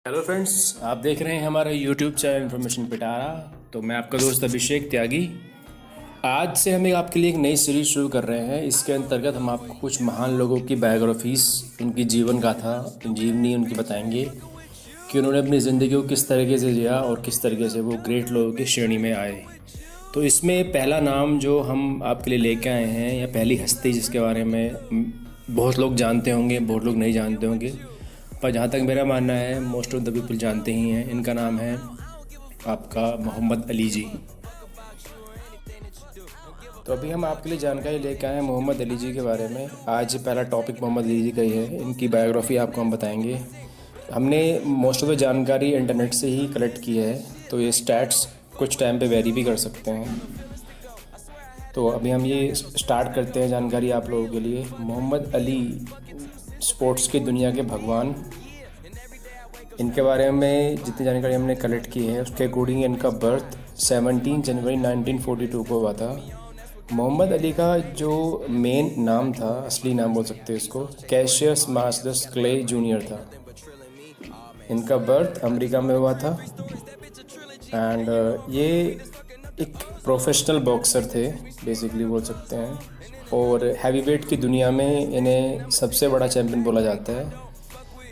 Hello friends, आप देख रहे हैं हमारा यूट्यूब चैनल इन्फॉर्मेशन पिटारा। तो मैं आपका दोस्त अभिषेक त्यागी। आज से हम आपके लिए एक नई सीरीज शुरू कर रहे हैं। इसके अंतर्गत हम आपको कुछ महान लोगों की बायोग्राफीज़, उनकी जीवन गाथा, जीवनी उनकी बताएंगे कि उन्होंने अपनी ज़िंदगी को किस तरीके से जिया और किस तरीके से वो ग्रेट लोगों की श्रेणी में आए। तो इसमें पहला नाम जो हम आपके लिए लेके आए हैं, या पहली हस्ती जिसके बारे में बहुत लोग जानते होंगे, बहुत लोग नहीं जानते होंगे, पर जहाँ तक मेरा मानना है मोस्ट ऑफ द पीपल जानते ही हैं। इनका नाम है आपका मोहम्मद अली जी। तो अभी हम आपके लिए जानकारी लेकर आए हैं मोहम्मद अली जी के बारे में। आज पहला टॉपिक मोहम्मद अली जी का ही है। इनकी बायोग्राफी आपको हम बताएंगे। हमने मोस्ट ऑफ द जानकारी इंटरनेट से ही कलेक्ट की है, तो ये स्टैट्स कुछ टाइम पे वेरी भी कर सकते हैं। तो अभी हम ये स्टार्ट करते हैं जानकारी आप लोगों के लिए। मोहम्मद अली स्पोर्ट्स की दुनिया के भगवान। इनके बारे में जितनी जानकारी हमने कलेक्ट की है उसके अकॉर्डिंग इनका बर्थ 17 जनवरी 1942 को हुआ था। मोहम्मद अली का जो मेन नाम था, असली नाम बोल सकते हैं इसको, कैशियस मार्सलस क्ले जूनियर था। इनका बर्थ अमेरिका में हुआ था एंड ये एक प्रोफेशनल बॉक्सर थे बेसिकली बोल सकते हैं, और हैवीवेट की दुनिया में इन्हें सबसे बड़ा चैम्पियन बोला जाता है।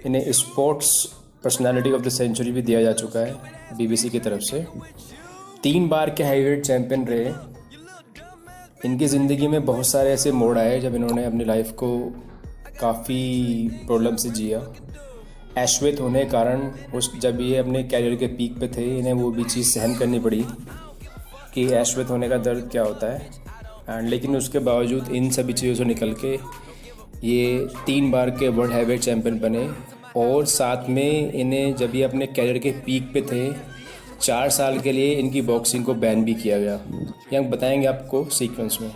इन्हें sports personality of the century भी दिया जा चुका है बीबीसी की तरफ से। 3 बार के हैवीवेट चैम्पियन रहे। इनकी ज़िंदगी में बहुत सारे ऐसे मोड़ आए जब इन्होंने अपनी लाइफ को काफ़ी प्रॉब्लम से जिया। ऐश्वेत होने के कारण जब ये अपने कैरियर के पीक पे थे, इन्हें वो भी चीज़ सहन करनी पड़ी कि ऐश्वेत होने का दर्द क्या होता है। एंड लेकिन उसके बावजूद इन सभी चीज़ों से निकल के ये 3 बार के वर्ल्ड हैवीवेट चैम्पियन बने। और साथ में इन्हें जब ये अपने कैरियर के पीक पे थे, 4 साल के लिए इनकी बॉक्सिंग को बैन भी किया गया। ये हम बताएंगे आपको सीक्वेंस में।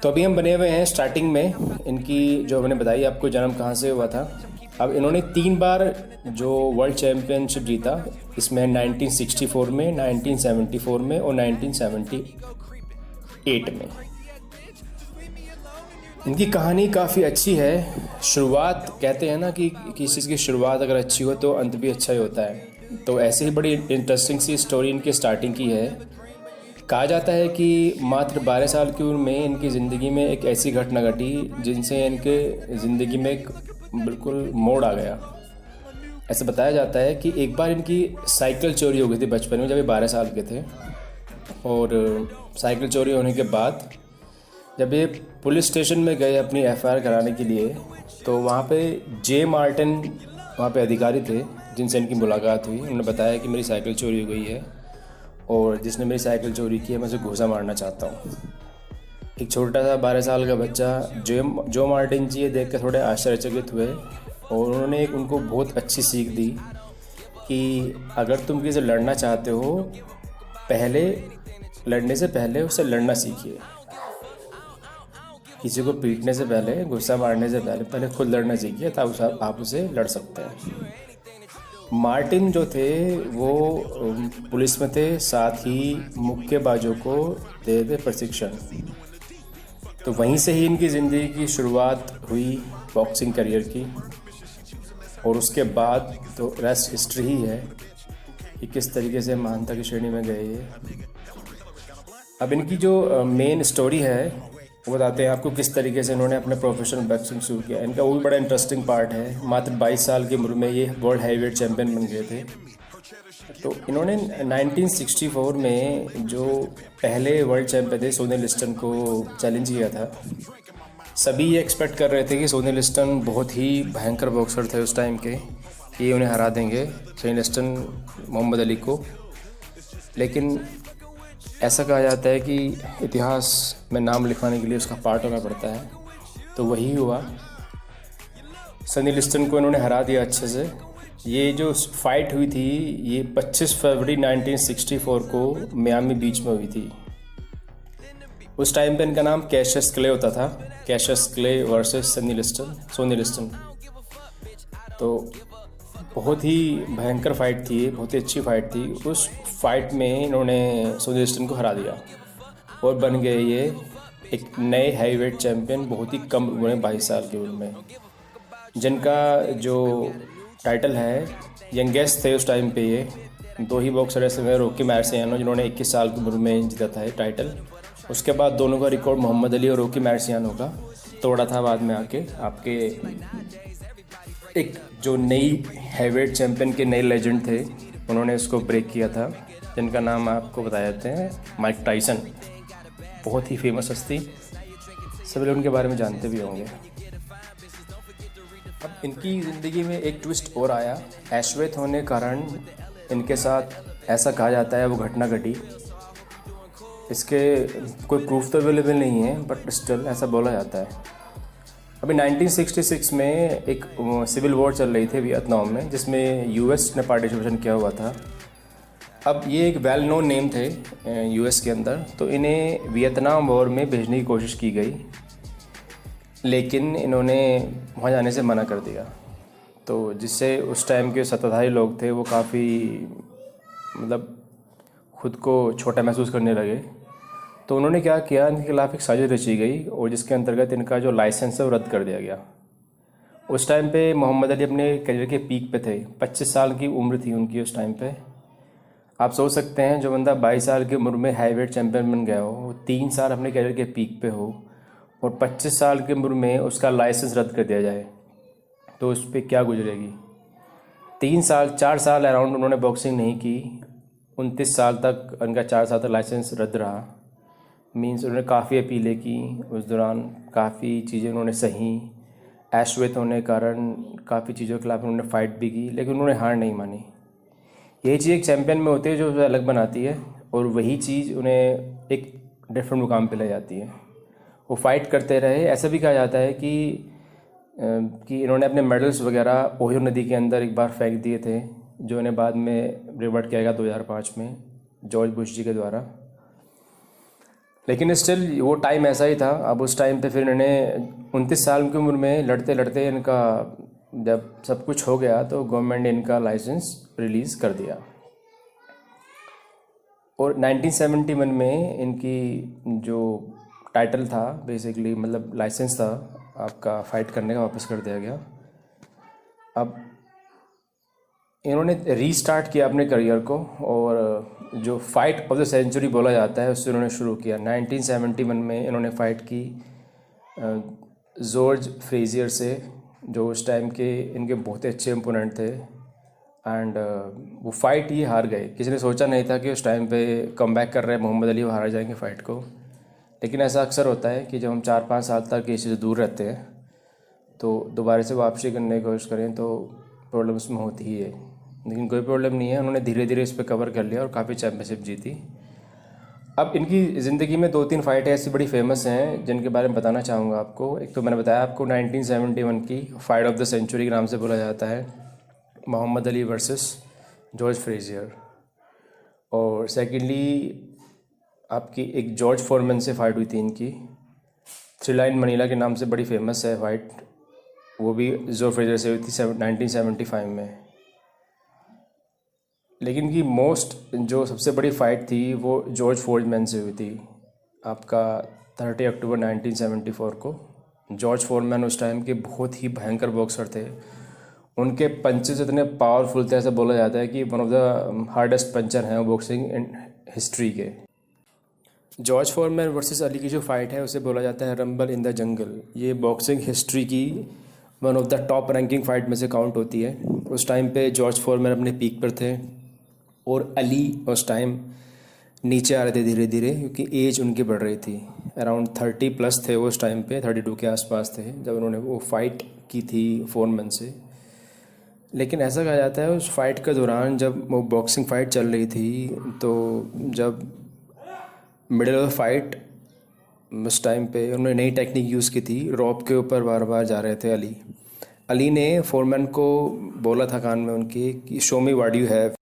तो अभी हम बने हुए हैं स्टार्टिंग में। इनकी जो मैंने बताई आपको जन्म कहाँ से हुआ था। अब इन्होंने 3 बार जो वर्ल्ड चैम्पियनशिप जीता, इसमें 1964 में, 1974 में और 1978 में। इनकी कहानी काफ़ी अच्छी है। शुरुआत कहते हैं ना कि किसी चीज़ की शुरुआत अगर अच्छी हो तो अंत भी अच्छा ही होता है। तो ऐसे ही बड़ी इंटरेस्टिंग सी स्टोरी इनकी स्टार्टिंग की है। कहा जाता है कि मात्र 12 साल की उम्र में इनकी ज़िंदगी में एक ऐसी घटना घटी जिनसे इनके ज़िंदगी में एक बिल्कुल मोड़ आ गया। ऐसा बताया जाता है कि एक बार इनकी साइकिल चोरी हो गई थी बचपन में, जब ये 12 साल के थे। और साइकिल चोरी होने के बाद जब ये पुलिस स्टेशन में गए अपनी एफआईआर कराने के लिए, तो वहाँ पे जे मार्टिन वहाँ पे अधिकारी थे जिनसे इनकी मुलाकात हुई। उन्होंने बताया कि मेरी साइकिल चोरी हो गई है और जिसने मेरी साइकिल चोरी की है मैं उसे घूसा मारना चाहता हूँ। एक छोटा सा 12 साल का बच्चा जो मार्टिन जी ये देख कर थोड़े आश्चर्यचकित हुए, और उन्होंने उनको बहुत अच्छी सीख दी कि अगर तुम किसी से लड़ना चाहते हो, पहले लड़ने से पहले उससे लड़ना सीखिए। किसी को पीटने से पहले, गुस्सा मारने से पहले खुद लड़ना सीखिए, तब आप उसे लड़ सकते हैं। मार्टिन जो थे वो पुलिस में थे, साथ ही मुक्केबाजों को दे दे प्रशिक्षण। तो वहीं से ही इनकी ज़िंदगी की शुरुआत हुई बॉक्सिंग करियर की, और उसके बाद तो रेस्ट हिस्ट्री ही है कि किस तरीके से महानता की श्रेणी में गए ये। अब इनकी जो मेन स्टोरी है वो बताते हैं आपको किस तरीके से इन्होंने अपने प्रोफेशनल बॉक्सिंग शुरू किया। इनका वो भी बड़ा इंटरेस्टिंग पार्ट है। मात्र 22 साल की उम्र में ये वर्ल्ड हैवीवेट चैम्पियन बन गए थे। तो इन्होंने 1964 में जो पहले वर्ल्ड चैम्पियन थे सोनी लिस्टन को चैलेंज किया था। सभी ये एक्सपेक्ट कर रहे थे कि सोनी लिस्टन बहुत ही भयंकर बॉक्सर थे उस टाइम के, कि उन्हें हरा देंगे सोनी लिस्टन मोहम्मद अली को। लेकिन ऐसा कहा जाता है कि इतिहास में नाम लिखवाने के लिए उसका पार्ट होना पड़ता है, तो वही हुआ। सनी लिस्टन को इन्होंने हरा दिया अच्छे से। ये जो फाइट हुई थी ये 25 फरवरी 1964 को मियामी बीच में हुई थी। उस टाइम पे इनका नाम कैशियस क्ले होता था। Cassius Clay versus Sonny Liston. तो बहुत ही भयंकर फाइट थी, बहुत ही अच्छी फाइट थी। उस फाइट में इन्होंने सोनी लिस्टन को हरा दिया और बन गए ये एक नए हैवीवेट चैम्पियन बहुत ही कम उम्र में, 22 साल की उम्र में, जिनका जो टाइटल है, यंगेस्ट थे उस टाइम पे ये। दो ही बॉक्सर ऐसे थे, रॉकी मार्सियानो, जिन्होंने 21 साल की उम्र में जीता था ये टाइटल। उसके बाद दोनों का रिकॉर्ड मोहम्मद अली और रॉकी मार्सियानो का तोड़ा था बाद में आके। आपके एक जो नई हैवीवेट चैंपियन के नए लेजेंड थे, उन्होंने इसको ब्रेक किया था, जिनका नाम आपको बताए जाते हैं माइक टाइसन। बहुत ही फेमस हस्ती, सभी लोग उनके बारे में जानते भी होंगे। अब इनकी ज़िंदगी में एक ट्विस्ट और आया। ऐश्वेत होने के कारण इनके साथ ऐसा कहा जाता है वो घटना घटी। इसके कोई प्रूफ तो अवेलेबल नहीं है, बट स्टिल ऐसा बोला जाता है। अभी 1966 में एक सिविल वॉर चल रही थी वियतनाम में, जिसमें यूएस ने पार्टिसिपेशन किया हुआ था। अब ये एक वेल नोन नेम थे यूएस के अंदर, तो इन्हें वियतनाम वॉर में भेजने की कोशिश की गई, लेकिन इन्होंने वहाँ जाने से मना कर दिया। तो जिससे उस टाइम के सत्ताधारी लोग थे वो काफ़ी मतलब खुद को छोटा महसूस करने लगे। तो उन्होंने क्या किया, इनके खिलाफ़ एक साजिश रची गई और जिसके अंतर्गत इनका जो लाइसेंस है वो रद्द कर दिया गया। उस टाइम पे मोहम्मद अली अपने करियर के पीक पे थे, 25 साल की उम्र थी उनकी उस टाइम पे। आप सोच सकते हैं जो बंदा 22 साल की उम्र में हैवीवेट चैंपियन बन गया हो, वो 3 साल अपने करियर के पीक पे हो और 25 साल की उम्र में उसका लाइसेंस रद्द कर दिया जाए, तो उस पर क्या गुजरेगी। 4 साल अराउंड उन्होंने बॉक्सिंग नहीं की, 29 साल तक उनका 4 साल तक लाइसेंस रद्द रहा। मीन्स उन्होंने काफ़ी अपीलें की, उस दौरान काफ़ी चीज़ें उन्होंने सही। ऐश्वेत होने के कारण काफ़ी चीज़ों के खिलाफ उन्होंने फ़ाइट भी की, लेकिन उन्होंने हार नहीं मानी। यही चीज़ एक चैम्पियन में होती है जो उसे अलग बनाती है, और वही चीज़ उन्हें एक डिफरेंट मुकाम पे ले जाती है। वो फाइट करते रहे। ऐसा भी कहा जाता है कि इन्होंने अपने मेडल्स वगैरह ओहियो नदी के अंदर एक बार फेंक दिए थे, जो इन्हें बाद में रिवर्ट किया गया 2005 में जॉर्ज बुश जी के द्वारा। लेकिन स्टिल वो टाइम ऐसा ही था। अब उस टाइम पे फिर इन्होंने 29 साल की उम्र में लड़ते लड़ते इनका जब सब कुछ हो गया तो गवर्नमेंट ने इनका लाइसेंस रिलीज़ कर दिया। और 1971 में इनकी जो टाइटल था बेसिकली, मतलब लाइसेंस था आपका फ़ाइट करने का, वापस कर दिया गया। अब इन्होंने रीस्टार्ट किया अपने करियर को, और जो फाइट ऑफ द सेंचुरी बोला जाता है उससे उन्होंने शुरू किया। 1971 में इन्होंने फ़ाइट की जॉर्ज फ्रेजियर से, जो उस टाइम के इनके बहुत ही अच्छे ओपोनेंट थे। एंड वो फाइट ये हार गए। किसी ने सोचा नहीं था कि उस टाइम पे कमबैक कर रहे हैं मोहम्मद अली, वो हार जाएंगे फ़ाइट को। लेकिन ऐसा अक्सर होता है कि जब हम 4-5 साल तक किसी से दूर रहते हैं तो दोबारा से वापसी करने की कोशिश करें तो प्रॉब्लम उसमें होती ही है। लेकिन कोई प्रॉब्लम नहीं है, उन्होंने धीरे धीरे इस पर कवर कर लिया और काफ़ी चैम्पियनशिप जीती। अब इनकी ज़िंदगी में 2-3 फाइटें ऐसी बड़ी फेमस हैं जिनके बारे में बताना चाहूँगा आपको। एक तो मैंने बताया आपको 1971 की फाइट ऑफ द सेंचुरी के नाम से बोला जाता है, Muhammad Ali versus George Frazier. और सेकेंडली आपकी एक जॉर्ज फोरमैन से फ़ाइट हुई थी इनकी, थ्रिलर इन मनीला के नाम से बड़ी फेमस है फाइट, वो भी जॉर्ज फ्रेजियर से हुई थी 1975 में। लेकिन की मोस्ट जो सबसे बड़ी फ़ाइट थी वो जॉर्ज फोरमैन से हुई थी आपका 30 अक्टूबर 1974 को। जॉर्ज फोरमैन उस टाइम के बहुत ही भयंकर बॉक्सर थे। उनके पंचेस इतने पावरफुल थे, ऐसा बोला जाता है कि one of the hardest puncture हैं बॉक्सिंग इन हिस्ट्री के। जॉर्ज फोरमैन वर्सेस अली की जो फाइट है उसे बोला जाता है रंबल इन द जंगल। ये बॉक्सिंग हिस्ट्री की one of the top ranking fight में से काउंट होती है। उस टाइम पे जॉर्ज फोरमैन अपने पीक पर थे और अली उस टाइम नीचे आ रहे थे धीरे धीरे, क्योंकि एज उनकी बढ़ रही थी। अराउंड 30+ थे वो उस टाइम पे, 32 के आसपास थे जब उन्होंने वो फाइट की थी फोरमैन से। लेकिन ऐसा कहा जाता है उस फाइट के दौरान जब वो बॉक्सिंग फ़ाइट चल रही थी, तो जब मिडिल ऑफ फाइट उस टाइम पे उन्होंने नई टेक्निक यूज़ की थी, रॉप के ऊपर बार बार जा रहे थे अली। अली ने फोरमैन को बोला था कान में उनके कि show me what you have.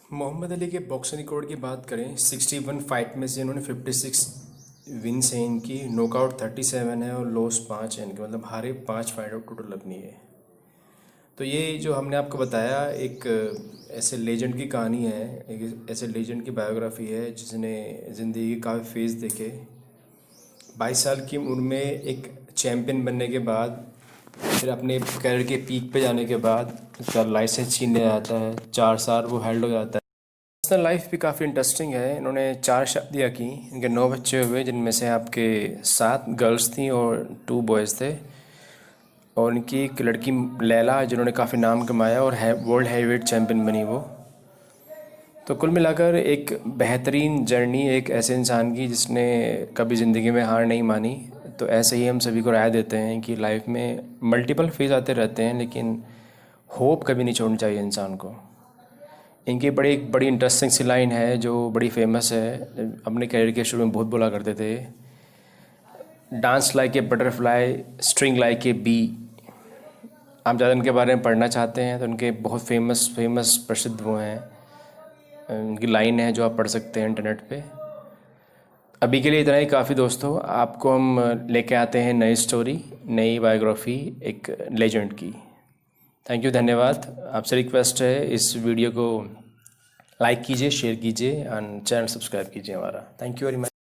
Muhammad Ali के बॉक्सिंग रिकॉर्ड की बात करें, 61 फाइट में से इन्होंने 56 विन्स हैं इनकी, नॉकआउट 37 है और लॉस 5 है इनके, मतलब हारे 5 फाइट आउट टोटल अपनी है। तो ये जो हमने आपको बताया एक ऐसे लेजेंड की कहानी है, एक ऐसे लेजेंड की बायोग्राफी है जिसने ज़िंदगी के काफ़ी फेज़ देखे। 22 साल की उम्र में एक चैम्पियन बनने के बाद फिर अपने करियर के पीक पे जाने के बाद उसका लाइसेंस छीन लिया जाता है, 4 साल वो हेल्ड हो जाता है। पर्सनल लाइफ भी काफ़ी इंटरेस्टिंग है। इन्होंने 4 शादियाँ की, इनके 9 बच्चे हुए, जिनमें से आपके 7 गर्ल्स थी और 2 बॉयज़ थे। और इनकी एक लड़की लैला, जिन्होंने काफ़ी नाम कमाया और वर्ल्ड हैवीवेट चैम्पियन बनी वो। तो कुल मिलाकर एक बेहतरीन जर्नी एक ऐसे इंसान की जिसने कभी ज़िंदगी में हार नहीं मानी। तो ऐसे ही हम सभी को राय देते हैं कि लाइफ में मल्टीपल फेज़ आते रहते हैं, लेकिन होप कभी नहीं छोड़नी चाहिए इंसान को। इनकी एक बड़ी इंटरेस्टिंग सी लाइन है जो बड़ी फेमस है, अपने करियर के शुरू में बहुत बोला करते थे, dance like a butterfly, string like a bee. आप ज़्यादा इनके बारे में पढ़ना चाहते हैं तो उनके बहुत फेमस प्रसिद्ध वो हैं, उनकी लाइन है जो आप पढ़ सकते हैं इंटरनेट पे। अभी के लिए इतना ही काफ़ी दोस्तों। आपको हम लेके आते हैं नई स्टोरी, नई बायोग्राफी एक लेजेंड की। थैंक यू, धन्यवाद। आपसे रिक्वेस्ट है इस वीडियो को लाइक कीजिए, शेयर कीजिए एंड चैनल सब्सक्राइब कीजिए हमारा। Thank you very much.